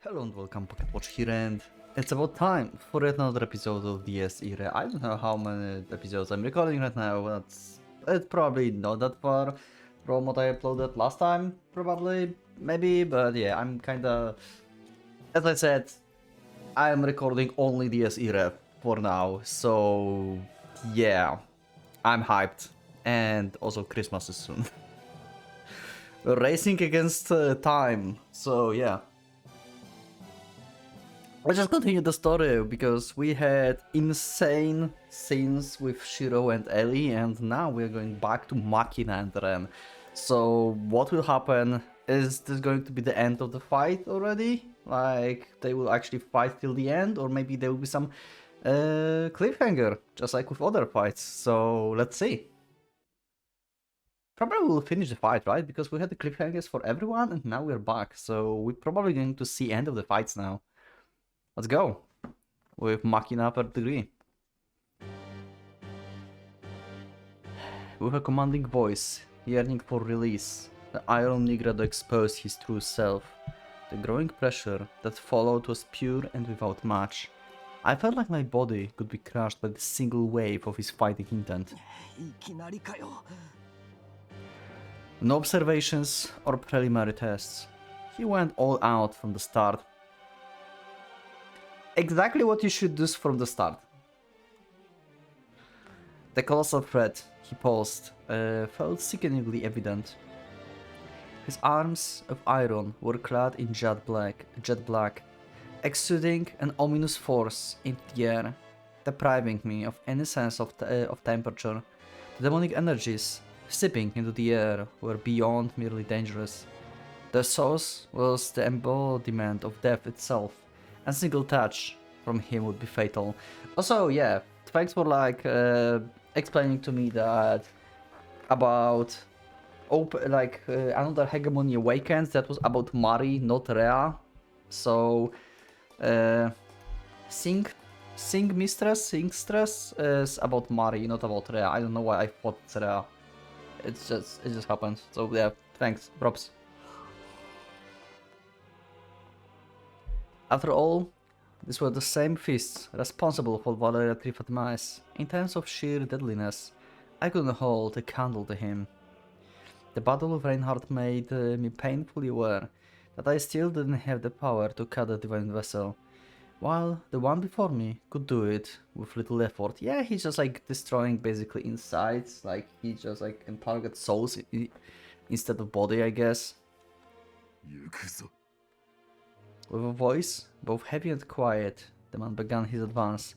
Hello and welcome, PocketWatch here, and it's about time for yet another episode of DS irae. I don't know how many episodes I'm recording right now, but it's probably not that far from what I uploaded last time, probably, maybe, but yeah, I'm kinda... As I said, I'm recording only DS irae for now, so yeah, I'm hyped, and also Christmas is soon. We're racing against time, so yeah. Let's just continue the story, because we had insane scenes with Shiro and Ellie, and now we're going back to Machina and Ren. So what will happen? Is this going to be the end of the fight already? Like, they will actually fight till the end, or maybe there will be some cliffhanger, just like with other fights. So let's see. Probably we'll finish the fight, right? Because we had the cliffhangers for everyone, and now we're back. So we're probably going to see end of the fights now. Let's go with Machina per degree. With a commanding voice, yearning for release, the Iron Negra to expose his true self. The growing pressure that followed was pure and without match. I felt like my body could be crushed by the single wave of his fighting intent. No observations or preliminary tests. He went all out from the start. Exactly what you should do from the start. The colossal threat he posed felt sickeningly evident. His arms of iron were clad in jet black, exuding an ominous force into the air, depriving me of any sense of temperature. The demonic energies seeping into the air were beyond merely dangerous. Their source was the embodiment of death itself. A single touch from him would be fatal. Also, yeah, thanks for like explaining to me that about another Hegemony Awakens that was about Mari, not Rhea. So, Singstress is about Mari, not about Rhea. I don't know why I thought it's Rhea. It just happened. So yeah, thanks, props. After all, these were the same fists responsible for Valeria Trifatma's. In terms of sheer deadliness, I couldn't hold a candle to him. The Battle of Reinhardt made me painfully aware that I still didn't have the power to cut the divine vessel, while the one before me could do it with little effort. Yeah, he's just like destroying basically insides, like he just like can target souls instead of body, I guess. With a voice both heavy and quiet, the man began his advance,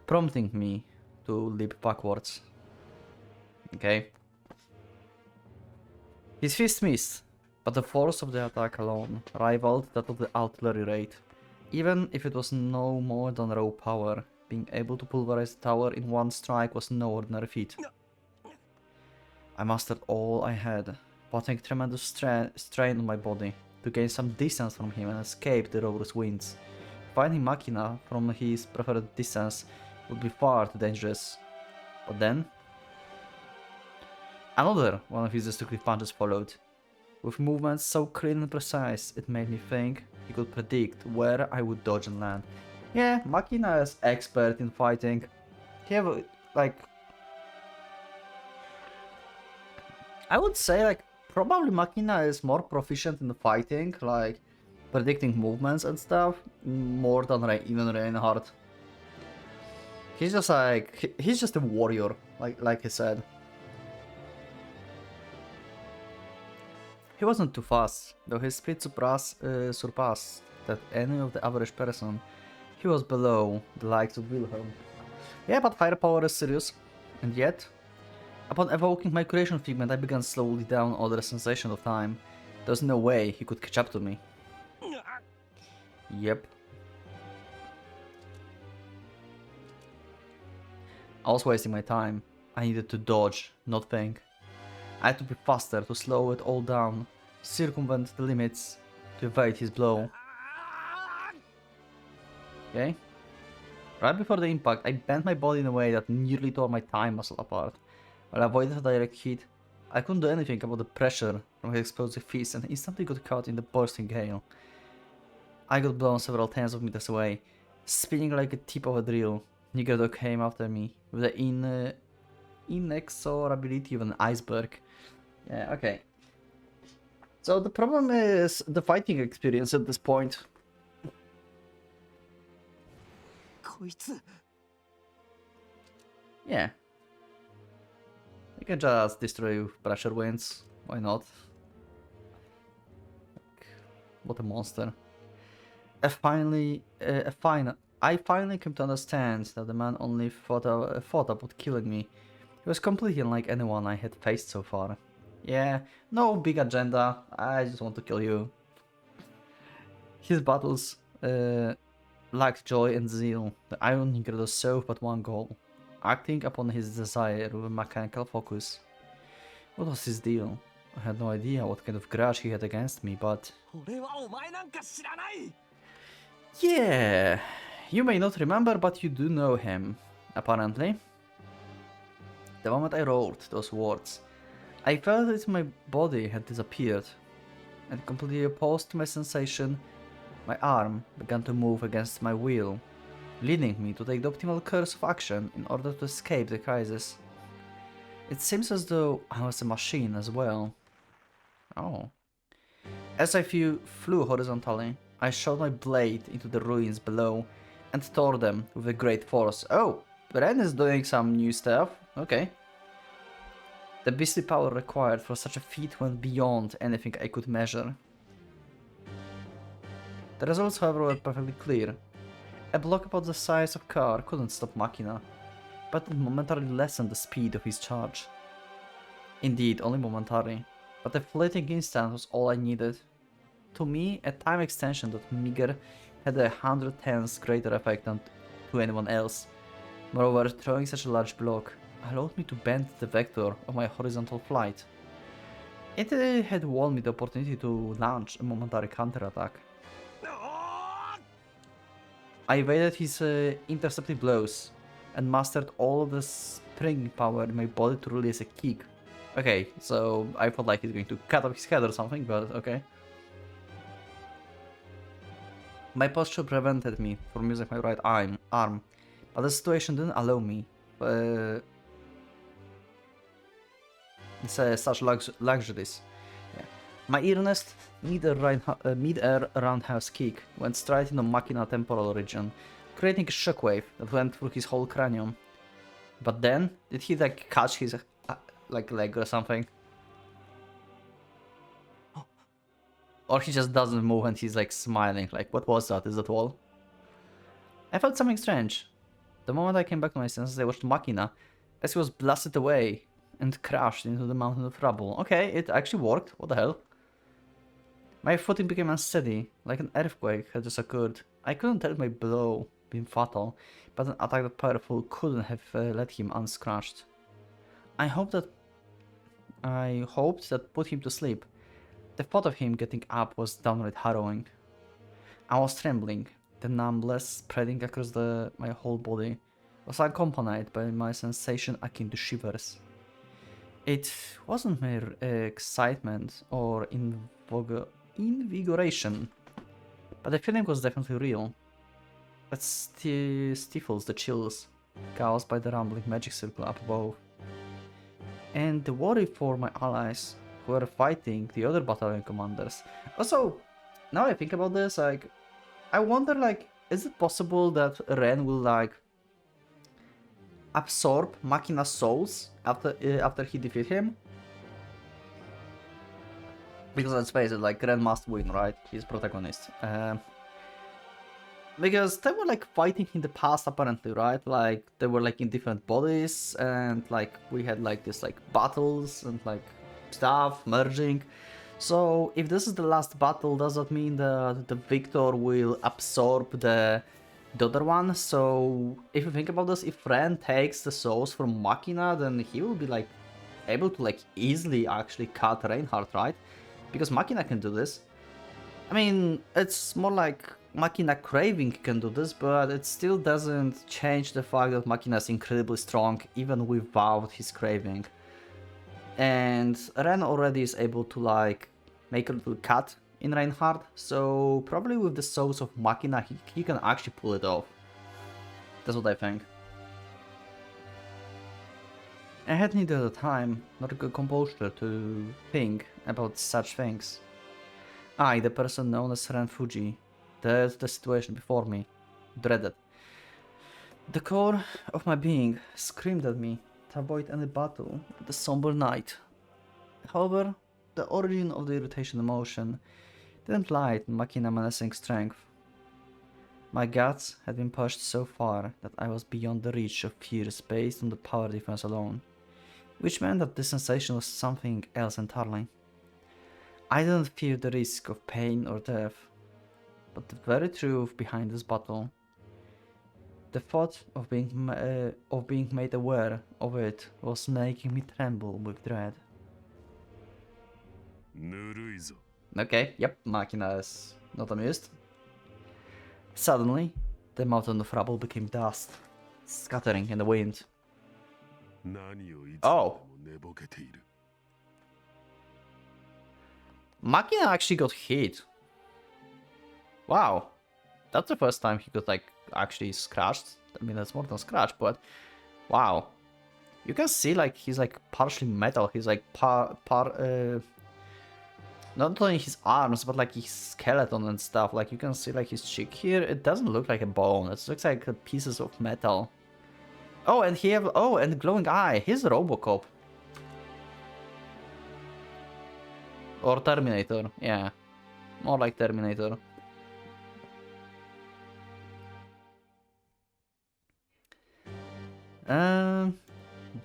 prompting me to leap backwards. Okay. His fist missed, but the force of the attack alone rivaled that of the artillery raid. Even if it was no more than raw power, being able to pulverize the tower in one strike was no ordinary feat. I mastered all I had, putting tremendous strain on my body to gain some distance from him and escape the rover's winds. Finding Machina from his preferred distance would be far too dangerous. But then, another one of his destructive punches followed. With movements so clean and precise, it made me think he could predict where I would dodge and land. Yeah, Machina is expert in fighting. He have like... I would say like probably Machina is more proficient in fighting, like predicting movements and stuff, more than even Reinhardt. He's just like, he's just a warrior, like I said. He wasn't too fast, though his speed surpassed that any of the average person. He was below the likes of Wilhelm. Yeah, but firepower is serious, and yet, upon evoking my creation figment, I began slowly down all the sensation of time. There's no way he could catch up to me. Yep. I was wasting my time. I needed to dodge, not think. I had to be faster to slow it all down, circumvent the limits, to evade his blow. Okay? Right before the impact, I bent my body in a way that nearly tore my thigh muscle apart. While I avoided a direct hit, I couldn't do anything about the pressure from his explosive fist and instantly got caught in the bursting gale. I got blown several tens of meters away, spinning like a tip of a drill. Niggerdo came after me with the inexorability of an iceberg. Yeah, okay. So the problem is the fighting experience at this point. Yeah. I can just destroy pressure winds. Why not? What a monster. I finally came to understand that the man only thought about killing me. He was completely unlike anyone I had faced so far. Yeah, no big agenda, I just want to kill you. His battles lacked joy and zeal. The Iron Nigger served but one goal: acting upon his desire with a mechanical focus. What was his deal? I had no idea what kind of grudge he had against me, but... Yeah, you may not remember, but you do know him, apparently. The moment I wrote those words, I felt that my body had disappeared, and completely opposed to my sensation, my arm began to move against my will, leading me to take the optimal course of action in order to escape the crisis. It seems as though I was a machine as well. Oh. As I flew horizontally, I shot my blade into the ruins below and tore them with a great force. Oh, Ren is doing some new stuff. Okay. The beastly power required for such a feat went beyond anything I could measure. The results, however, were perfectly clear. A block about the size of a car couldn't stop Machina, but it momentarily lessened the speed of his charge. Indeed, only momentary, but a fleeting instant was all I needed. To me, a time extension that meager had 100 times greater effect than to anyone else. Moreover, throwing such a large block allowed me to bend the vector of my horizontal flight. It had won me the opportunity to launch a momentary counterattack. I evaded his interceptive blows and mastered all of the springing power in my body to release a kick. Okay, so I felt like he's going to cut off his head or something, but okay. My posture prevented me from using my right arm, but the situation didn't allow me such luxuries. Yeah. My earnest mid-air roundhouse kick went straight into Machina temporal region, creating a shockwave that went through his whole cranium. But then, did he like catch his like leg or something? Or he just doesn't move and he's like smiling, like what was that, is that all? I felt something strange. The moment I came back to my senses, I watched Machina as he was blasted away and crashed into the mountain of rubble. Okay, it actually worked, what the hell? My footing became unsteady, like an earthquake had just occurred. I couldn't tell my blow being fatal, but an attack that powerful couldn't have left him unscratched. I hoped that put him to sleep. The thought of him getting up was downright harrowing. I was trembling, the numbness spreading across my whole body was accompanied by my sensation akin to shivers. It wasn't mere excitement or invigoration, but the feeling was definitely real. It stifles the chills caused by the rumbling magic circle up above. And the worry for my allies who were fighting the other battalion commanders. Also, now I think about this, like, I wonder, like, is it possible that Ren will, like, absorb Machina's souls after he defeat him? Because let's face it, like, Ren must win, right? He's protagonist. Because they were like fighting in the past apparently, right? Like they were like in different bodies and like we had like this like battles and like stuff merging. So if this is the last battle, does that mean that the victor will absorb the other one? So if you think about this, if Ren takes the souls from Machina, then he will be like able to like easily actually cut Reinhardt, right? Because Machina can do this. I mean, it's more like Machina Craving can do this, but it still doesn't change the fact that Machina is incredibly strong even without his craving. And Ren already is able to like make a little cut in Reinhardt, so probably with the souls of Machina he can actually pull it off. That's what I think. I had neither the time nor the composure to think about such things. I, the person known as Ren Fuji, dared the situation before me, dreaded. The core of my being screamed at me to avoid any battle with the somber night. However, the origin of the irritation emotion didn't lie in Machina's menacing strength. My guts had been pushed so far that I was beyond the reach of fears based on the power difference alone, which meant that this sensation was something else entirely. I didn't fear the risk of pain or death, but the very truth behind this battle. The thought of being made aware of it was making me tremble with dread. Okay, yep, Machina is not amused. Suddenly, the mountain of rubble became dust, scattering in the wind. Oh! Machina actually got hit. Wow. That's the first time he got, like, actually scratched. I mean, that's more than scratch, but... Wow. You can see, like, he's, like, partially metal. He's, like, not only his arms, but, like, his skeleton and stuff. Like, you can see, like, his cheek here. It doesn't look like a bone. It looks like pieces of metal. Oh, and he have... Oh, and the glowing eye. He's a Robocop. Or Terminator. Yeah. More like Terminator.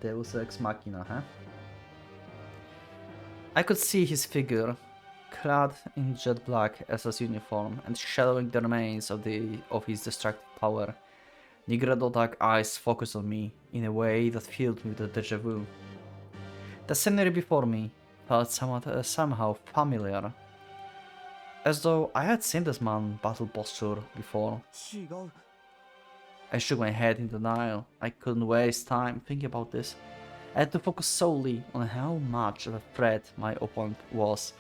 Deus Ex Machina, huh? I could see his figure, clad in jet black SS uniform and shadowing the remains of his destructive power. Nigredo-dark eyes focused on me in a way that filled me with a deja vu. The scenery before me felt somehow familiar, as though I had seen this man's battle posture before. I shook my head in denial. I couldn't waste time thinking about this. I had to focus solely on how much of a threat my opponent was.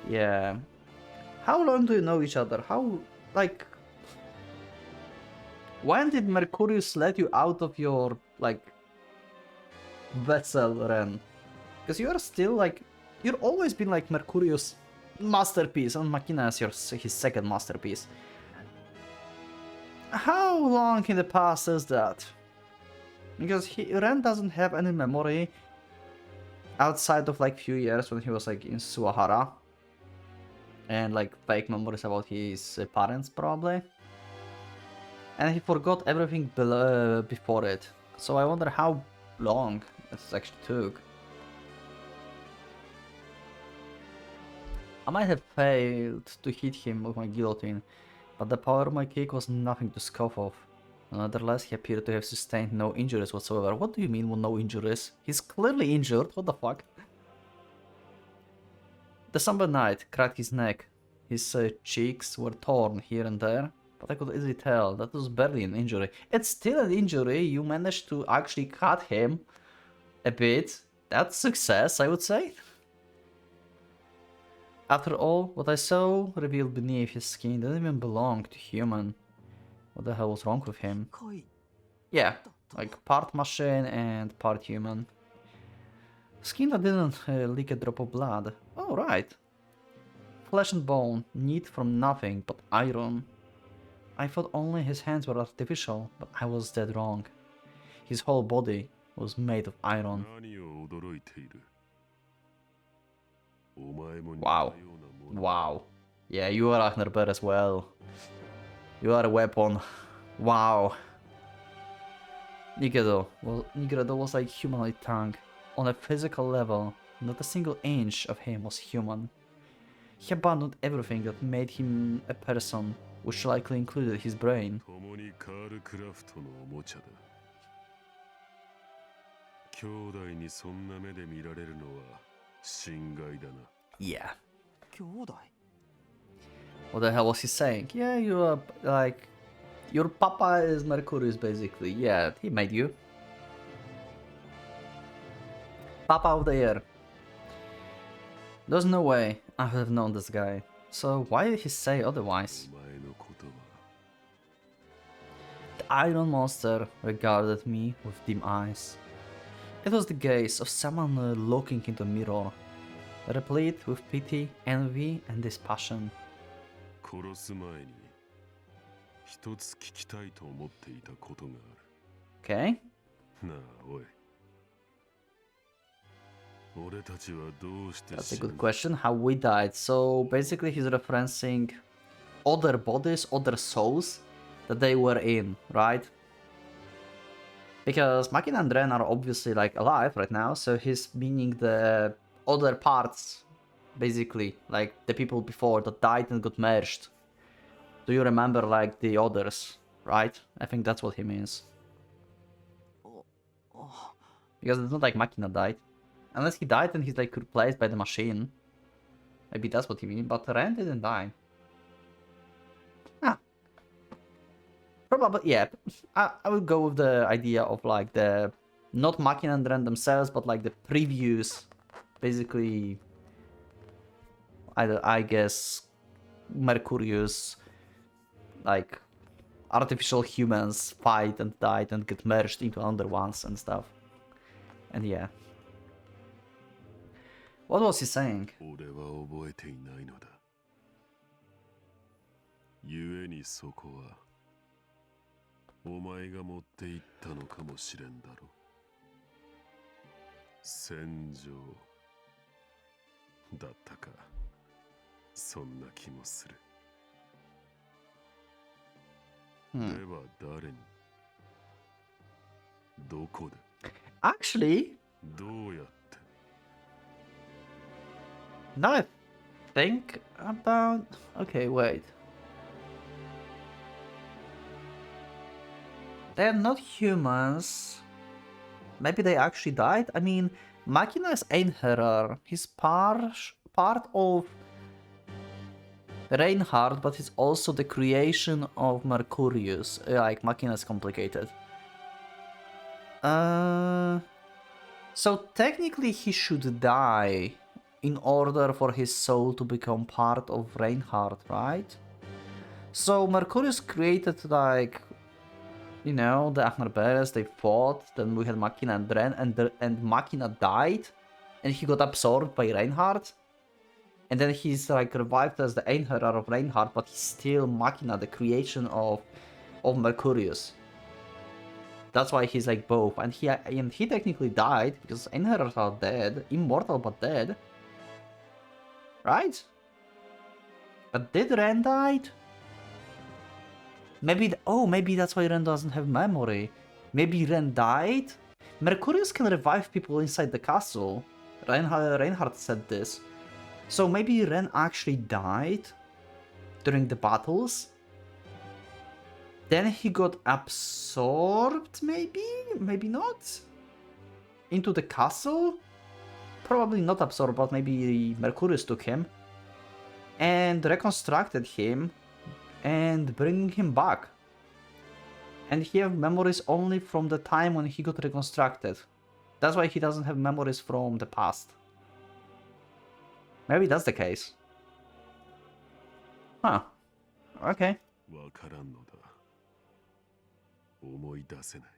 Yeah. How long do you know each other? How, like... When did Mercurius let you out of your, like... vessel, Ren? Because you are still, like... You've always been, like, Mercurius' masterpiece, and Machina is his second masterpiece. How long in the past is that? Because Ren doesn't have any memory outside of like few years when he was like in Suahara. And like fake memories about his parents probably. And he forgot everything before it. So I wonder how long it actually took. I might have failed to hit him with my guillotine, but the power of my kick was nothing to scoff of. Nonetheless, he appeared to have sustained no injuries whatsoever. What do you mean with no injuries? He's clearly injured, what the fuck? The somber knight cracked his neck. His cheeks were torn here and there, but I could easily tell that was barely an injury. It's still an injury, you managed to actually cut him a bit. That's success, I would say. After all, what I saw revealed beneath his skin didn't even belong to human. What the hell was wrong with him? Yeah, like part machine and part human. Skin that didn't leak a drop of blood. Oh, right. Flesh and bone, knit from nothing but iron. I thought only his hands were artificial, but I was dead wrong. His whole body was made of iron. Wow. Wow. Yeah, you are Achnerber as well. You are a weapon. Wow. Nigredo was like humanoid tongue. On a physical level, not a single inch of him was human. He abandoned everything that made him a person, which likely included his brain. Yeah. What the hell was he saying? Yeah, you are like... Your papa is Mercurius, basically. Yeah, he made you. Papa of the year. There's no way I would have known this guy. So why did he say otherwise? お前のことは The iron monster regarded me with dim eyes. It was the gaze of someone looking into a mirror, replete with pity, envy, and dispassion. 殺す前に一つ聞きたいと思っていたことがあ Okay. る。なあおい。俺たちはどうして That's a 死ん good だ question. How we died. So basically he's referencing other bodies, other souls that they were in, right? Because Makin and Ren are obviously like alive right now, so he's meaning the other parts, basically, like the people before that died and got merged. Do you remember like the others, right? I think that's what he means. Because it's not like Makina died. Unless he died and he's like replaced by the machine. Maybe that's what he means, but Ren didn't die. Ah. Probably, yeah. I would go with the idea of like the, not Makina and Ren themselves, but like the previous, basically, I guess, Mercurius, like, artificial humans fight and died and get merged into other ones and stuff. And yeah. What was he saying? 俺は覚えていないのだ。故にそこはお前が持っていったのかもしれんだろう。戦場だったか。そんな気もする。では誰にどこで Actually, どうやって now I think about... Okay, wait. They're not humans. Maybe they actually died? I mean, Makina is Einherjar. He's part of Reinhardt, but he's also the creation of Mercurius. Like, Makina is complicated. So technically he should die in order for his soul to become part of Reinhardt, right? So Mercurius created, like, you know, the Agnerberes, they fought, then we had Makina and Ren, and Makina died, and he got absorbed by Reinhardt. And then he's like revived as the Einherjar of Reinhardt, but he's still Makina, the creation of Mercurius. That's why he's like both, and he technically died because Einherjars are dead, immortal but dead, right? But did Ren died? Maybe maybe that's why Ren doesn't have memory. Maybe Ren died. Mercurius can revive people inside the castle. Reinhardt said this. So maybe Ren actually died during the battles. Then he got absorbed, maybe? Maybe not? Into the castle? Probably not absorbed, but maybe Mercurius took him. And reconstructed him and bringing him back. And he has memories only from the time when he got reconstructed. That's why he doesn't have memories from the past. Maybe that's the case. Huh. Okay. わからんのだ。思い出せない。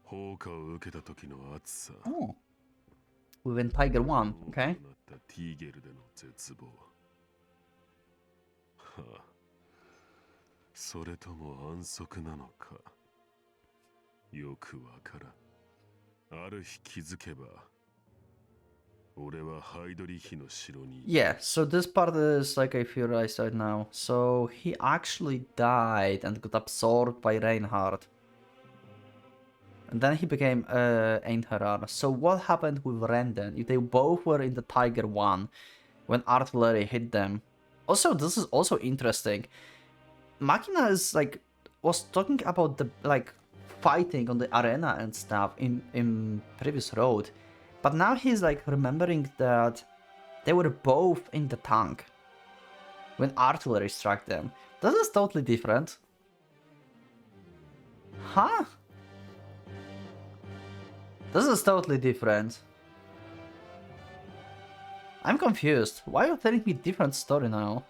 放火を受けた時の熱さ。Oh. Within Tiger 1, okay. なったティーゲルでの絶望。はあ、それとも安息なのか。よくわからん。ある日気づけば。Yeah, so this part is like I feel right now. So he actually died and got absorbed by Reinhardt. And then he became Einherjar. So what happened with Ren then? If they both were in the Tiger 1 when artillery hit them. Also, this is also interesting. Makina is like was talking about the like fighting on the arena and stuff in previous road. But now he's like remembering that they were both in the tank when artillery struck them. This is totally different. Huh? This is totally different. I'm confused. Why are you telling me different story now?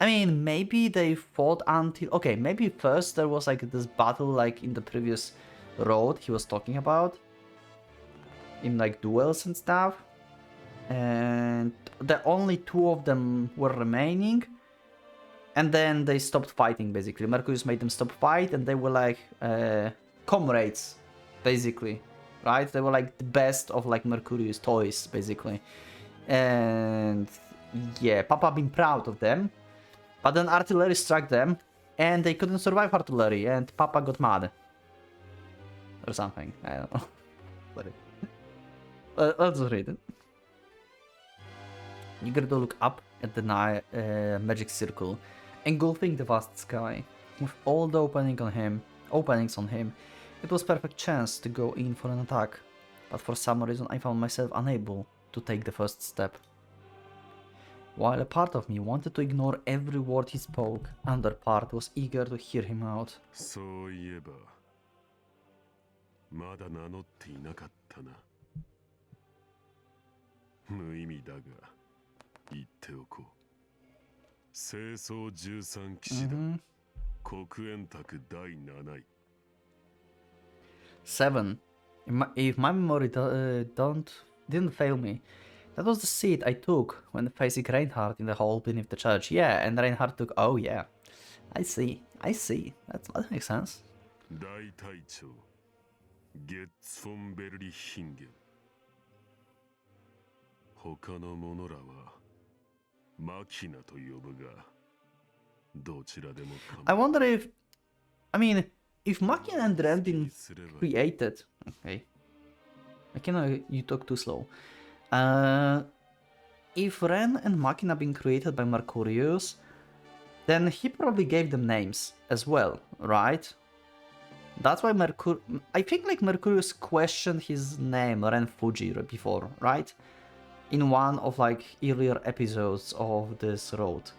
I mean, maybe they fought until... Okay, maybe first there was like this battle like in the previous road he was talking about. In like duels and stuff. And the only two of them were remaining. And then they stopped fighting, basically. Mercurius made them stop fight, and they were like comrades, basically. Right? They were like the best of like Mercurius toys, basically. And yeah, Papa been proud of them. But then artillery struck them, and they couldn't survive artillery, and Papa got mad. Or something, I don't know. Sorry. Let's read it. You get to look up at the magic circle, engulfing the vast sky. With all the openings on him, it was perfect chance to go in for an attack. But for some reason I found myself unable to take the first step. While a part of me wanted to ignore every word he spoke, another part was eager to hear him out. そういえばまだ名乗っていなかったな。無意味だが言っておこう。清掃13騎士団、黒煙卓第7位。7. If my memory didn't fail me, that was the seat I took when facing Reinhardt in the hall beneath the church. Yeah, and Reinhardt took... Oh yeah, I see. That makes sense. 大隊長ゲッツ・フォン・ベルリヒンゲン。他の者らはマキナと呼ぶがどちらでも構 I wonder if... I mean, if Machina and Ren been created... Okay. Machina, you talk too slow. If Ren and Machina been created by Mercurius, then he probably gave them names as well, right? That's why I think like Mercurius questioned his name, Ren Fuji, before, right? In one of like earlier episodes of this road.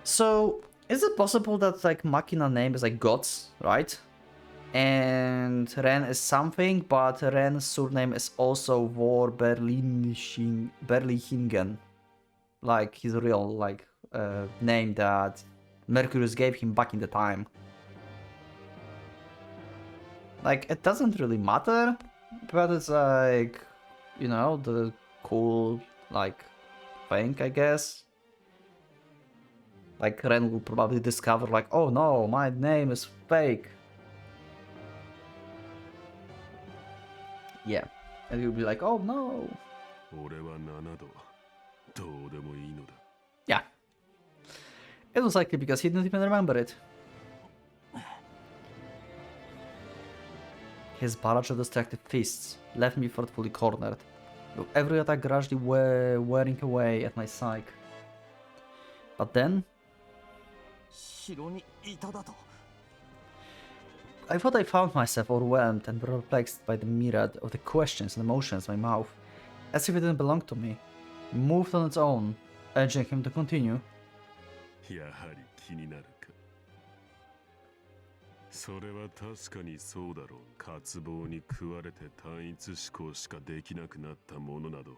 So, is it possible that like Machina name is like gods, right? And Ren is something, but Ren's surname is also Vor Berlichingen. Like his real like name that Mercurius gave him back in the time. Like, it doesn't really matter, but it's like, you know, the cool, like, thing, I guess. Like, Ren will probably discover, like, oh no, my name is fake. Yeah, and he'll be like, oh no. Yeah. It was likely because he didn't even remember it. His barrage of destructive fists left me thoughtfully cornered, with every attack gradually wearing away at my psyche. But then... I thought I found myself overwhelmed and perplexed by the myriad of the questions and emotions in my mouth, as if it didn't belong to me, moved on its own, urging him to continue. それは確かにそうだろう。渇望に食われて単一思考しかできなくなったものなど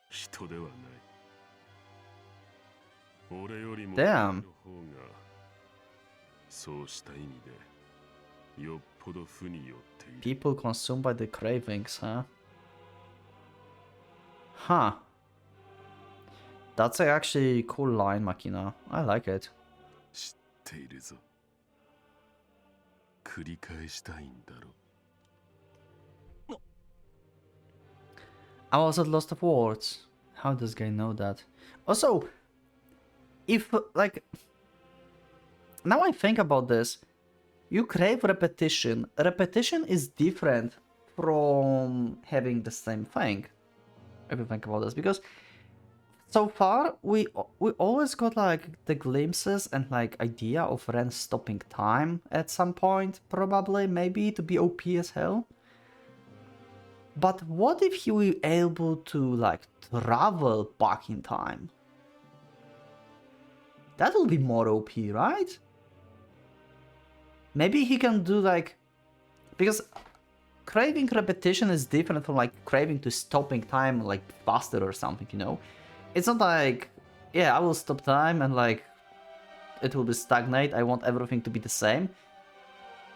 人ではない。俺よりも俺の方がそうした意味でよっぽど負によっている。People consumed by the cravings, huh? Huh. That's actually a cool line, Machina. I like it. 知っているぞ。繰り返したいんだろう。I was at loss of words. How does guy know that? Also, if, like... Now I think about this. You crave repetition. Repetition is different from having the same thing. If you think about this. Because so far, we always got like the glimpses and like idea of Ren stopping time at some point, probably, maybe, to be OP as hell. But what if he were able to like travel back in time? That will be more OP, right? Maybe he can do like... Because craving repetition is different from like craving to stopping time like faster or something, you know? It's not like, yeah, I will stop time and like it will be stagnate, I want everything to be the same.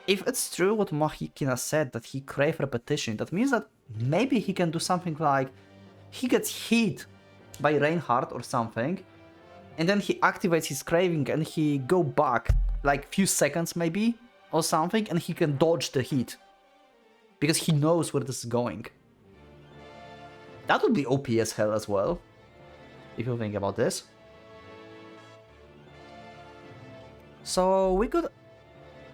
If it's true what Mahikina said, that he crave repetition, that means that maybe he can do something like he gets hit by Reinhardt or something, and then he activates his craving and he go back like few seconds maybe or something, and he can dodge the hit because he knows where this is going. That would be OP as hell as well, if you think about this. So we could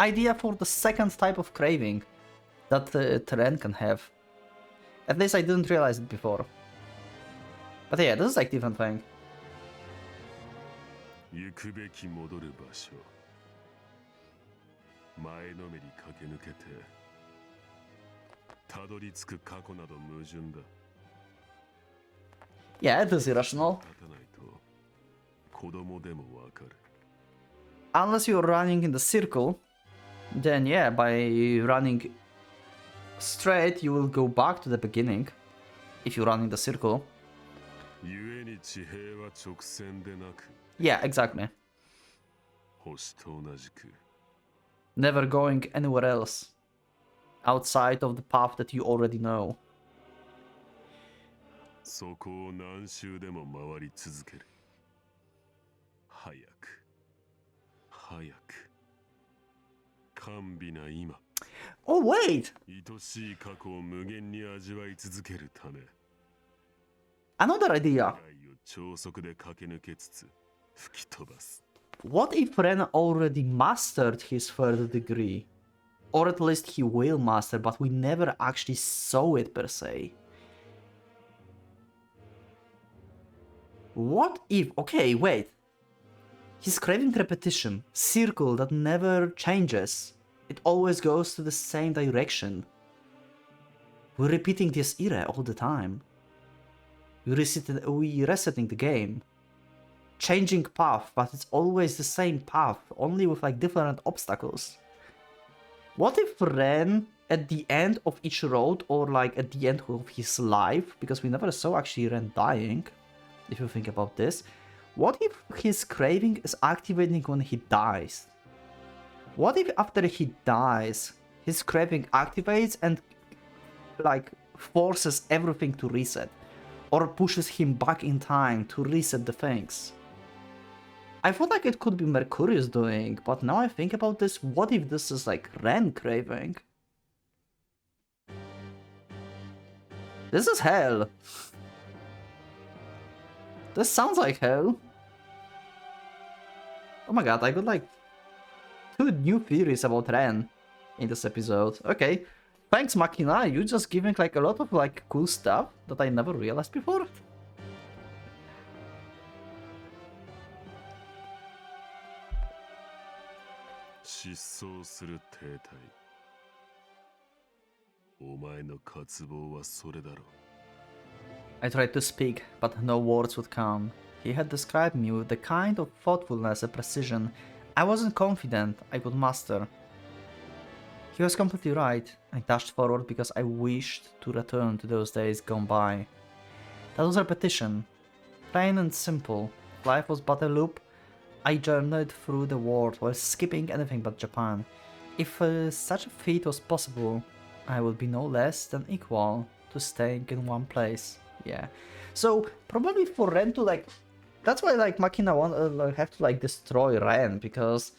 idea for the second type of craving that Teren can have. At least I didn't realize it before. But yeah, this is like different thing. 行くべき戻る場所前のめり駆け抜けてたどり着く過去など矛盾だ Yeah, it is irrational. 立たないと子供でもわかる Unless you're running in the circle, then yeah, by running straight, you will go back to the beginning. If you run in the circle. 故に地平は直線でなく Yeah, exactly. 星と同じく Never going anywhere else outside of the path that you already know. そこを何周でも回り続ける早く早く甘美な今 Oh, wait! 愛しい過去を無限に味わい続けるため Another idea. 未来を超速で駆け抜けつつ吹き飛ばす What if Ren already mastered his third degree? Or at least he will master, but we never actually saw it per se. What if... Okay, wait. He's craving repetition. Circle that never changes. It always goes to the same direction. We're repeating this irae all the time. We're resetting the game. Changing path, but it's always the same path, only with like different obstacles. What if Ren, at the end of each road, or like at the end of his life, because we never saw actually Ren dying, if you think about this, what if his craving is activating when he dies? What if after he dies, his craving activates and like forces everything to reset? Or pushes him back in time to reset the things? I thought like it could be Mercurius doing, but now I think about this, what if this is like Ren craving? This is hell. This sounds like hell. Oh my god, I got like 2 new theories about Ren in this episode. Okay, thanks Machina, you just giving like a lot of like cool stuff that I never realized before. I tried to speak, but no words would come. He had described me with the kind of thoughtfulness and precision I wasn't confident I could master. He was completely right. I dashed forward because I wished to return to those days gone by. That was repetition. Plain and simple. Life was but a loop. I journeyed through the world while skipping anything but Japan. If such a feat was possible, I would be no less than equal to staying in one place. Yeah. So probably for Ren to like, that's why like Machina have to like destroy Ren, because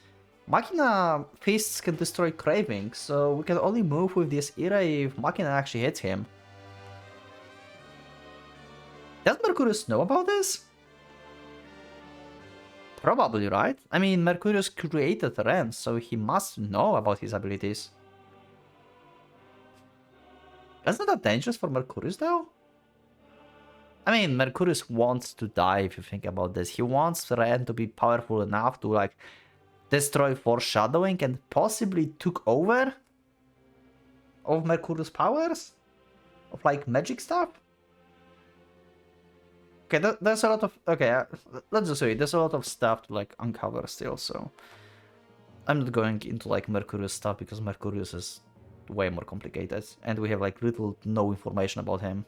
Machina fists can destroy craving, so we can only move with this irae if Machina actually hits him. Does Mercurius know about this? Probably, right? I mean, Mercurius created Ren, so he must know about his abilities. Isn't that dangerous for Mercurius, though? I mean, Mercurius wants to die, if you think about this. He wants Ren to be powerful enough to, like, destroy foreshadowing and possibly took over of Mercurius' powers? Of, like, magic stuff? Okay, there's a lot of... Okay, let's just say there's a lot of stuff to, like, uncover still, so... I'm not going into, like, Mercurius stuff, because Mercurius is way more complicated, and we have like little to no information about him.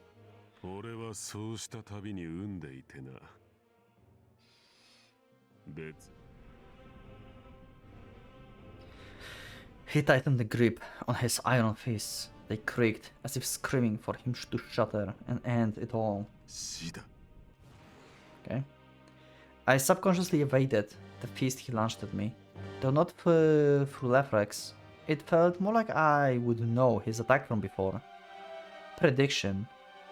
俺はそうした旅に産んでいてな。別 He tightened the grip on his iron fists. They creaked as if screaming for him to shatter and end it all. 死だ。 Okay. I subconsciously evaded the fist he launched at me. Though not through reflex, it felt more like I would know his attack from before. Prediction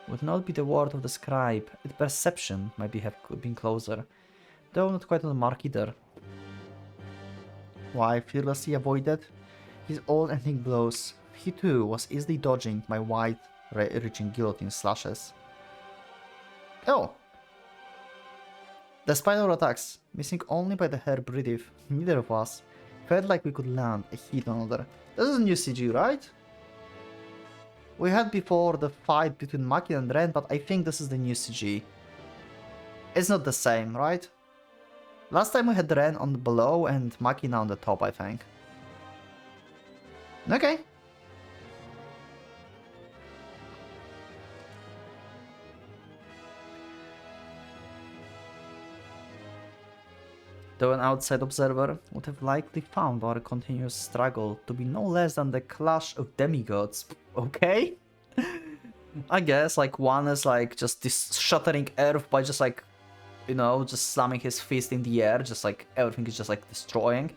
would not be the word of the scribe, its perception might have been closer, though not quite on the mark either. Why fearlessly avoided his old ending blows, he too was easily dodging my wide-reaching guillotine slashes. Oh! Despite our attacks, missing only by the hair breadth, neither of us felt like we could land a hit on another. This is a new CG, right? We had before the fight between Maki and Ren, but I think this is the new CG. It's not the same, right? Last time we had Ren on the below and Maki now on the top, I think. Okay. Though an outside observer would have likely found our continuous struggle to be no less than the clash of demigods. Okay? I guess, like, one is like just this shattering earth by just like, you know, just slamming his fist in the air, just like everything is just like destroying.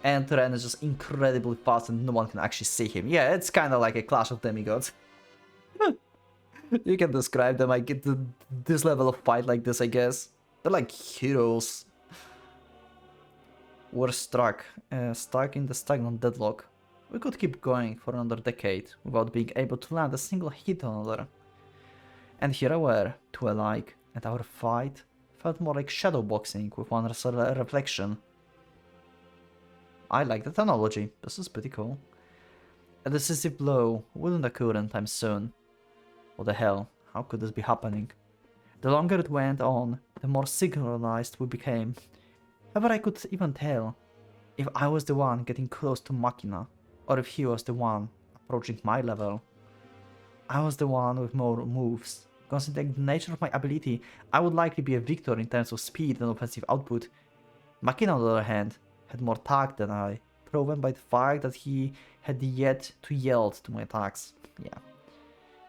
And Ren is just incredibly fast and no one can actually see him. Yeah, it's kind of like a clash of demigods. You can describe them, I get this level of fight like this, I guess. They're like heroes. We're stuck in the stagnant deadlock. We could keep going for another decade without being able to land a single hit on another. And here I were, two alike, and our fight felt more like shadow boxing with one reflection. I like that analogy, this is pretty cool. A decisive blow wouldn't occur anytime soon. What the hell, how could this be happening? The longer it went on, the more synchronized we became. Never I could even tell if I was the one getting close to Machina, or if he was the one approaching my level. I was the one with more moves. Considering the nature of my ability, I would likely be a victor in terms of speed and offensive output. Machina, on the other hand, had more tact than I, proven by the fact that he had yet to yield to my attacks. Yeah.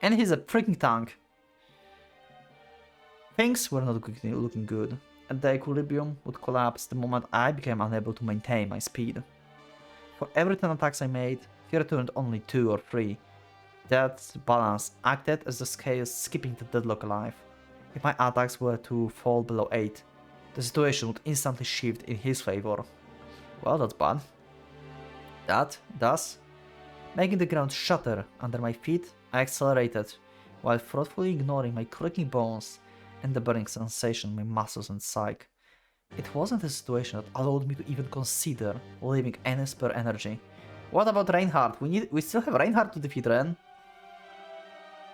And he's a freaking tank. Things were not looking good, and the equilibrium would collapse the moment I became unable to maintain my speed. For every 10 attacks I made, he returned only 2 or 3. That balance acted as the scales keeping the deadlock alive. If my attacks were to fall below 8, the situation would instantly shift in his favor. Well, that's bad. Thus, making the ground shatter under my feet, I accelerated, while thoughtfully ignoring my cracking bones and the burning sensation in my muscles and psyche. It wasn't a situation that allowed me to even consider leaving any spare energy. What about Reinhardt? We still have Reinhardt to defeat Ren.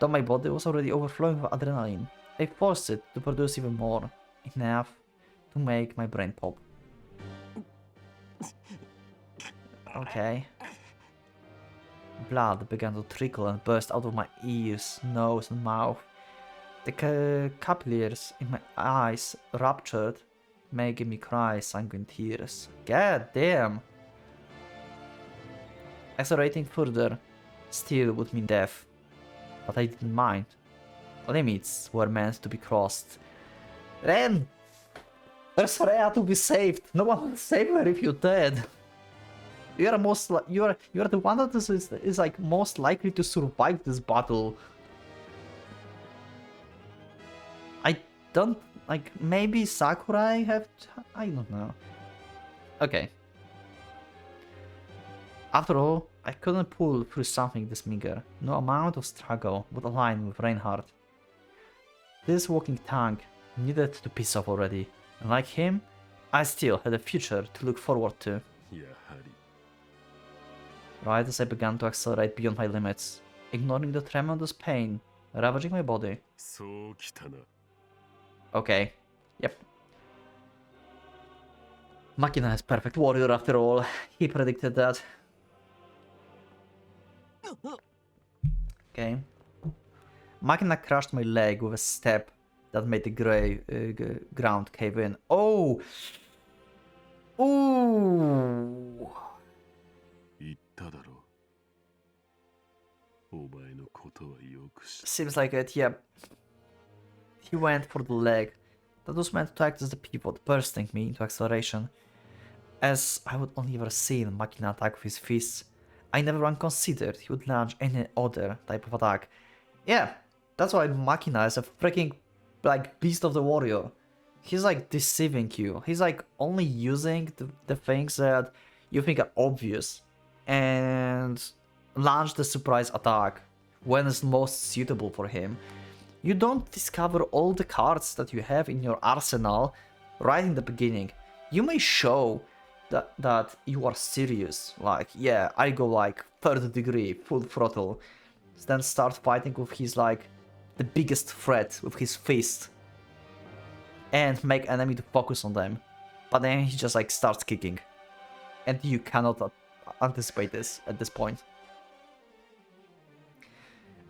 Though my body was already overflowing with adrenaline, I forced it to produce even more, enough to make my brain pop. Okay. Blood began to trickle and burst out of my ears, nose and mouth. The capillaries in my eyes ruptured, making me cry sanguine tears. God damn! Accelerating further still would mean death, but I didn't mind. Limits were meant to be crossed. Ren! There's Rhea to be saved! No one will save her if you're dead! You are the one that is like most likely to survive this battle. I don't like, maybe Sakurai I don't know. Okay. After all, I couldn't pull through something this meager. No amount of struggle would align with Reinhardt. This walking tank needed to piss off already, and like him, I still had a future to look forward to. Right as I began to accelerate beyond my limits, ignoring the tremendous pain ravaging my body. Okay, yep. Machina is perfect warrior after all, he predicted that. Okay. Machina crushed my leg with a step that made the ground cave in. Oh! Ooh! 言っただろう。お前のことはよく知って Seems like it, yeah. He went for the leg. That was meant to act as the pivot, bursting me into acceleration. As I would only ever seen Machina attack with his fists, I never once considered he would launch any other type of attack. Yeah, that's why Machina is a freaking like beast of the warrior. He's like deceiving you. He's like only using the things that you think are obvious and launch the surprise attack when it's most suitable for him. You don't discover all the cards that you have in your arsenal right in the beginning. You may show that you are serious, like, yeah, I go like 3rd degree, full throttle, then start fighting with his like the biggest threat with his fist and make enemy to focus on them, but then he just like starts kicking and you cannot anticipate this at this point.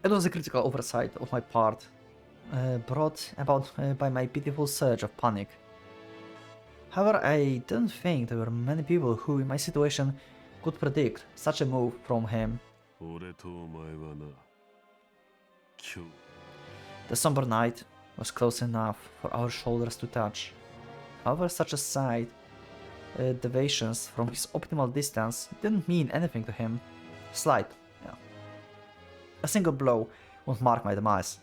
It was a critical oversight of my part, brought about by my pitiful surge of panic. However, I didn't think there were many people who, in my situation, could predict such a move from him. 俺とお前はな、今日 The somber night was close enough for our shoulders to touch. However, such a sight, deviations from his optimal distance, didn't mean anything to him. Slight, yeah. A single blow would mark my demise.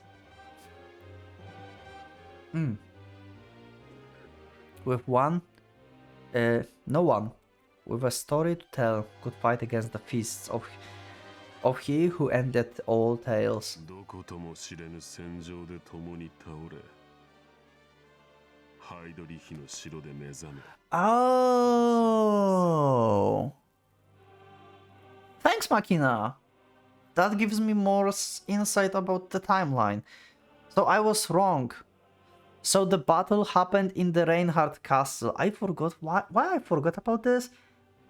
With no one with a story to tell could fight against the fists of he who ended all tales. どことも知れぬ戦場で共に倒れ、ハイドリヒの城で目覚め。 Oh! Thanks, Machina! That gives me more insight about the timeline. So I was wrong. So the battle happened in the Reinhardt castle. I forgot why I forgot about this.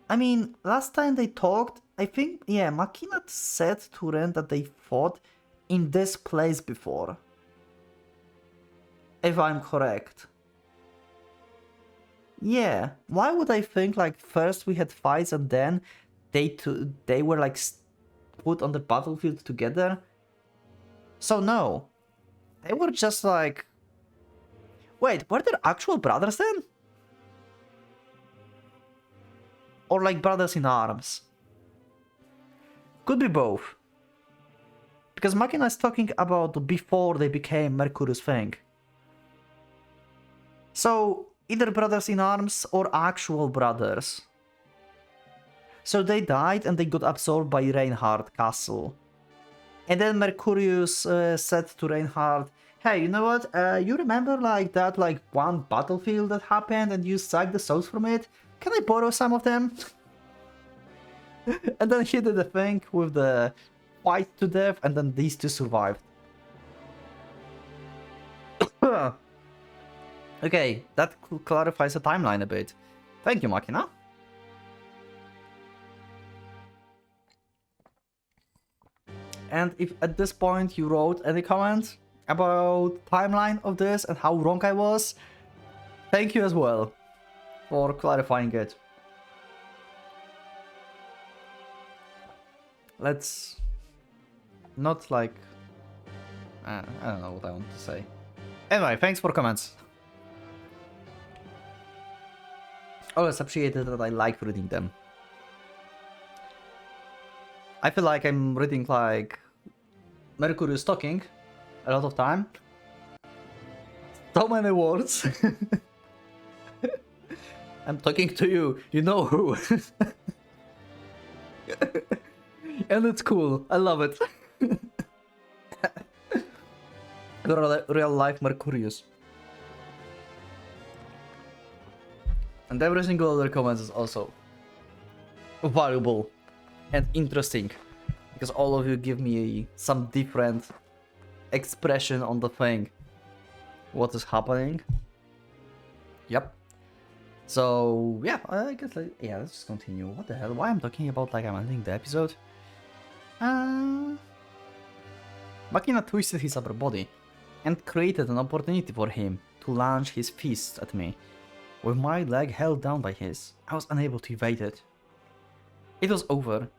I mean, last time they talked, I think, yeah, Machina said to Ren that they fought in this place before. If I'm correct. Yeah, why would I think like first we had fights and then they were like put on the battlefield together? So no, they were just like... Wait, were they actual brothers then? Or like brothers in arms? Could be both. Because Machina is talking about before they became Mercurius thing. So, either brothers in arms or actual brothers. So they died and they got absorbed by Reinhardt castle. And then Mercurius said to Reinhardt, hey, you know what, you remember like that like one battlefield that happened and you sucked the souls from it? Can I borrow some of them? And then he did the thing with the fight to death and then these two survived. Okay, that clarifies the timeline a bit. Thank you, Machina. And if at this point you wrote any comments about timeline of this and how wrong I was, thank you as well for clarifying it. Let's not like... I don't know what I want to say. Anyway, thanks for comments. Always appreciated that I like reading them. I feel like I'm reading like Mercurius talking a lot of time. So many words. I'm talking to you, you know who. And it's cool, I love it. Real life Mercurius. And every single other comment is also valuable and interesting, because all of you give me some different expression on the thing. What is happening? Yep. So yeah, I guess yeah, let's just continue. What the hell? Why I'm talking about like I'm ending the episode? Machina twisted his upper body and created an opportunity for him to launch his fist at me. With my leg held down by his, I was unable to evade it. It was over.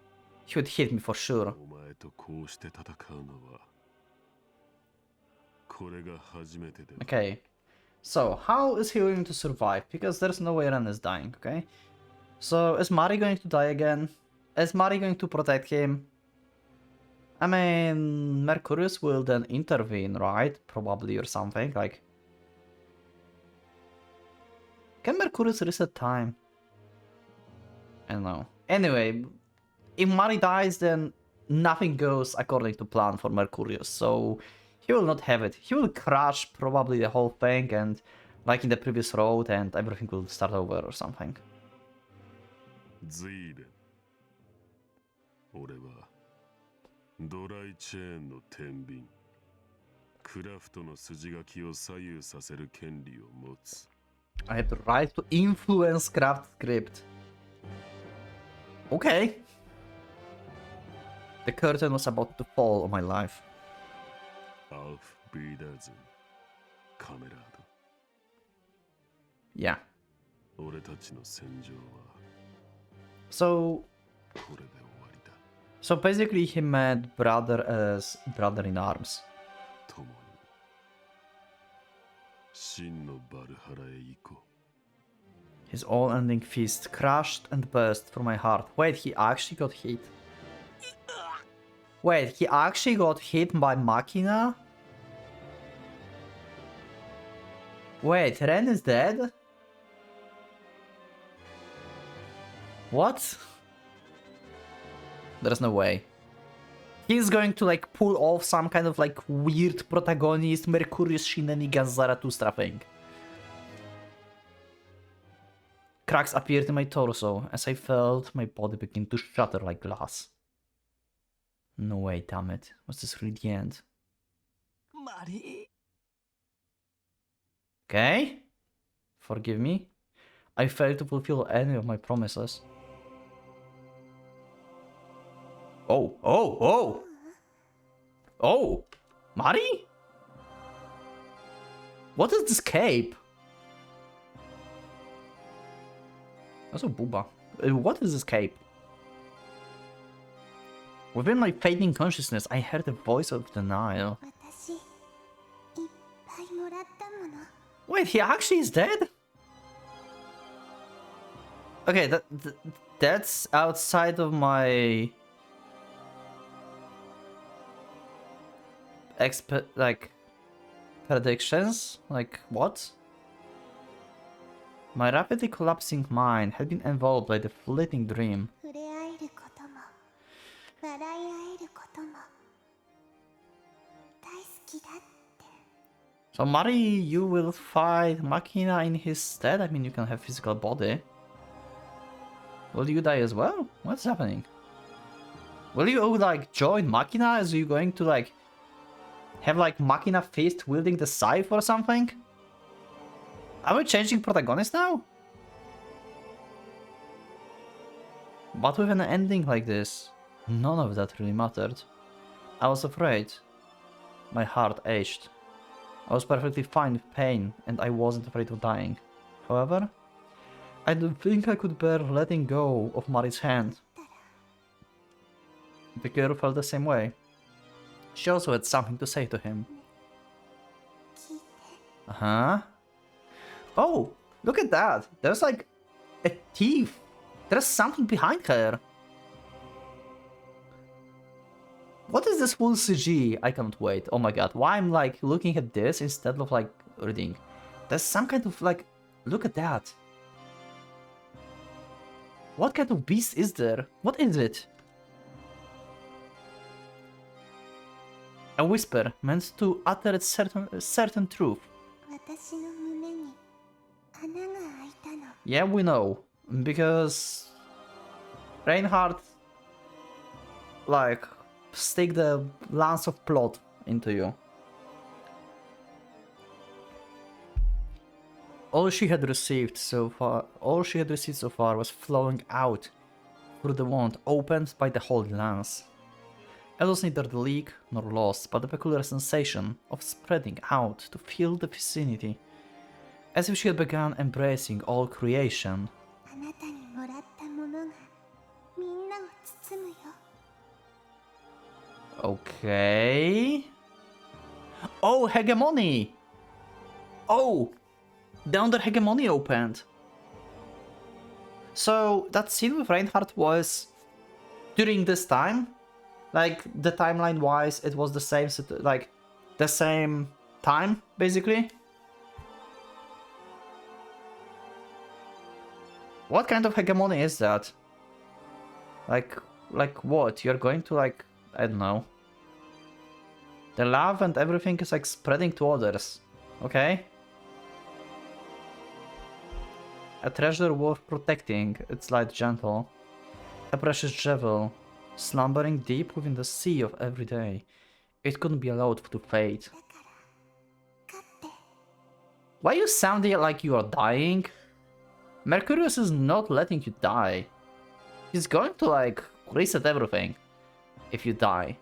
He would hit me for sure. お前とこうして戦うのはこれが初めてで Okay, so how is he going to survive? Because there's no way Ren is dying, okay? So is Mari going to die again? Is Mari going to protect him? I mean, Mercurius will then intervene, right? Probably, or something, like... Can Mercurius reset time? I don't know. Anyway, if Mari dies, then nothing goes according to plan for Mercurius, so he will not have it. He will crash probably the whole thing, and like in the previous road, and everything will start over or something. 随分俺はドライチェーンの天秤クラフトの筋書きを左右させる権利を持つ I have the right to influence craft script. Okay. The curtain was about to fall on my life. アウフ・ビーダーズンカメラー Yeah. ド俺たちの戦場は So これで終わりだ So basically he met brother as brother in arms. 共に真のバルハラへ行こう His all-ending fist crashed and burst through my heart. Wait, he actually got hit? Wait, he actually got hit by Machina? Wait, Ren is dead? What? There's no way. He's going to like pull off some kind of like weird protagonist Mercurius shenanigans Zarathustra thing. Cracks appeared in my torso as I felt my body begin to shatter like glass. No way, damn it. Was this really the end? Mari. Okay? Forgive me. I failed to fulfill any of my promises. Oh, oh, oh! Oh! Mari? What is this cape? That's a booba. What is this cape? Within my fading consciousness, I heard the voice of denial. 私いっぱいもらったもの Wait, he actually is dead? Okay, that's outside of my predictions. Like what? My rapidly collapsing mind had been enveloped by the fleeting dream. 触れ合えることも笑い合えることも大好きだって So Mari, you will fight Machina in his stead? I mean, you can have physical body. Will you die as well? What's happening? Will you like join Machina? As you going to like have like Machina fist wielding the scythe or something? Are we changing protagonist now? But with an ending like this, none of that really mattered. I was afraid. My heart ached. I was perfectly fine with pain, and I wasn't afraid of dying. However, I don't think I could bear letting go of Mari's hand. The girl felt the same way. She also had something to say to him. 聞いて Uh-huh. Oh, look at that. There's like a thief. There's something behind her. What is this full CG? I can't wait. Oh my god. Why I'm like looking at this instead of like reading? There's some kind of like... Look at that. What kind of beast is there? What is it? A whisper meant to utter a certain truth. 私の胸に穴が開いたの Yeah, we know. Because Reinhardt like stick the lance of plot into you. All she had received so far was flowing out through the wound opened by the holy lance. It was neither the leak nor loss, but the peculiar sensation of spreading out to fill the vicinity, as if she had begun embracing all creation. あなたにもらったものがみんなを包むよ。 Okay. Oh, Hegemony! Oh! Down the Hegemony opened. So, that scene with Reinhardt was during this time? Like, the timeline-wise, it was the same, like, the same time, basically? What kind of Hegemony is that? Like what? You're going to, like, I don't know. The love and everything is, like, spreading to others. Okay? A treasure worth protecting, it's light gentle. A precious jewel, slumbering deep within the sea of every day. It couldn't be allowed to fade. だから勝って Why you sounding like you are dying? Mercurius is not letting you die. He's going to, like, reset everything if you die.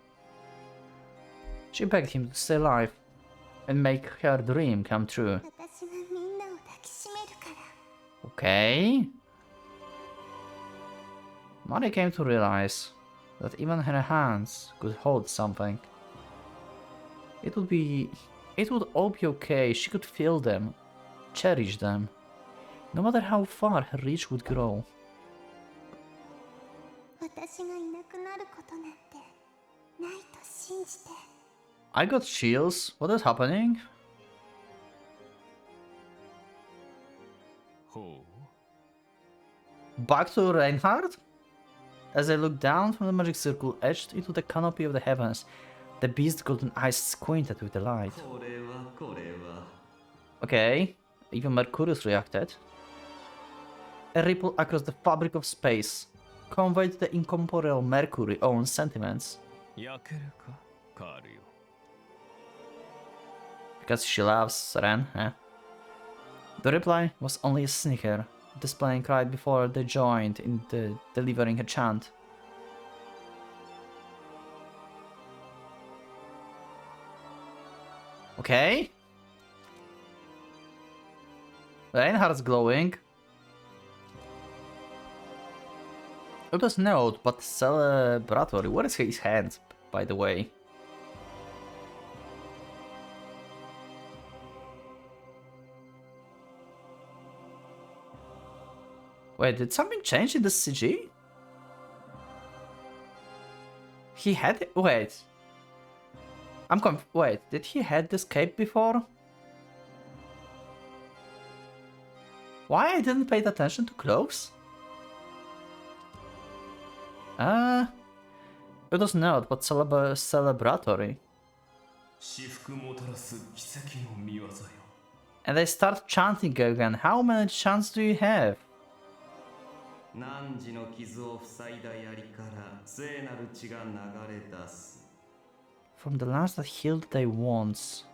She begged him to stay alive and make her dream come true. 私はみんなを抱きしめるから。 Okay. Mari came to realize that even her hands could hold something. It would all be okay. She could feel them, cherish them, no matter how far her reach would grow. 私がいなくなることなんてないと信じて。 I got chills. What is happening? ほ Back to Reinhardt? As I looked down from the magic circle etched into the canopy of the heavens, the beast's golden eyes squinted with delight. Okay, even Mercurius reacted. A ripple across the fabric of space conveyed the incorporeal Mercury's own sentiments. う焼けるかカールよ Because she loves Ren, eh? The reply was only a snicker, displaying right before they joined in delivering a chant. Okay. Reinhardt's glowing. It was note, but celebratory. Where is his hand, by the way? Wait, did something change in the CG? He had... Wait. Wait, did he had this cape before? Why I didn't pay attention to clothes? It was not, but celebratory. 至福もたらす奇跡の見業よ And they start chanting again. How many chants do you have? 汝の傷を塞いだ槍から聖なる血が流れ出す From the lance that healed their wounds.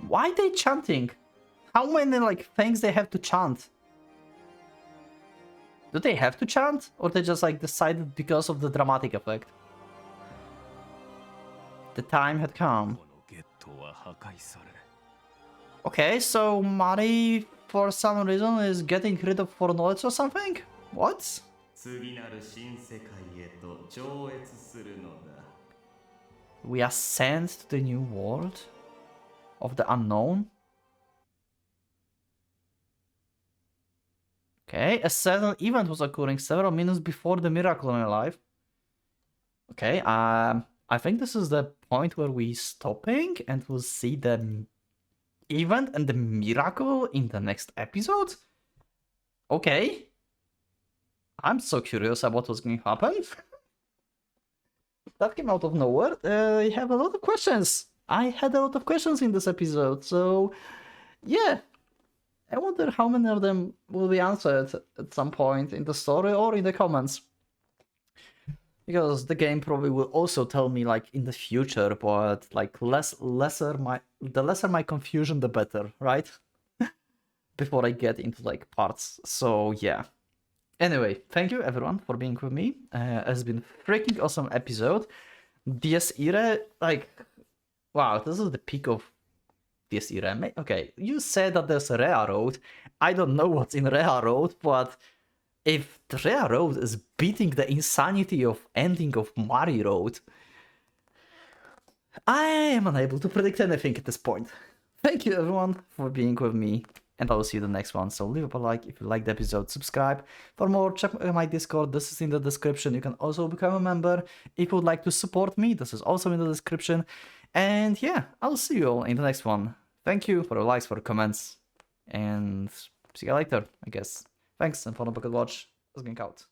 Why are they chanting? How many, like, things they have to chant? Do they have to chant? Or they just, like, decided because of the dramatic effect? The time had come. このゲットは破壊され Okay, so Mari, for some reason, is getting rid of foreknowledge or something? What? 次なる新世界へと超越するのだ We are sent to the new world of the unknown? Okay, a certain event was occurring several minutes before the miracle in my life. Okay, I think this is the point where we stopping and we'll see the event and the miracle in the next episode. Okay. I'm so curious about what's going to happen. That came out of nowhere. I have a lot of questions. I had a lot of questions in this episode, so yeah. I wonder how many of them will be answered at some point in the story or in the comments. Because the game probably will also tell me, like, in the future, but like the lesser my confusion, the better, right? Before I get into like parts. So yeah. Anyway, thank you everyone for being with me. It's been freaking awesome episode. Dies Irae, like, wow, this is the peak of Dies Irae. Okay, you said that there's a Rhea Road. I don't know what's in Rhea Road, but if the Rhea Road is beating the insanity of ending of Mari Road, I am unable to predict anything at this point. Thank you everyone for being with me, and I will see you in the next one. So leave up a like if you liked the episode, subscribe for more, check my Discord, this is in the description. You can also become a member if you would like to support me, this is also in the description. And yeah, I'll see you all in the next one. Thank you for the likes, for the comments, and see you later, I guess. Thanks, and follow PocketWatch. Let's get out.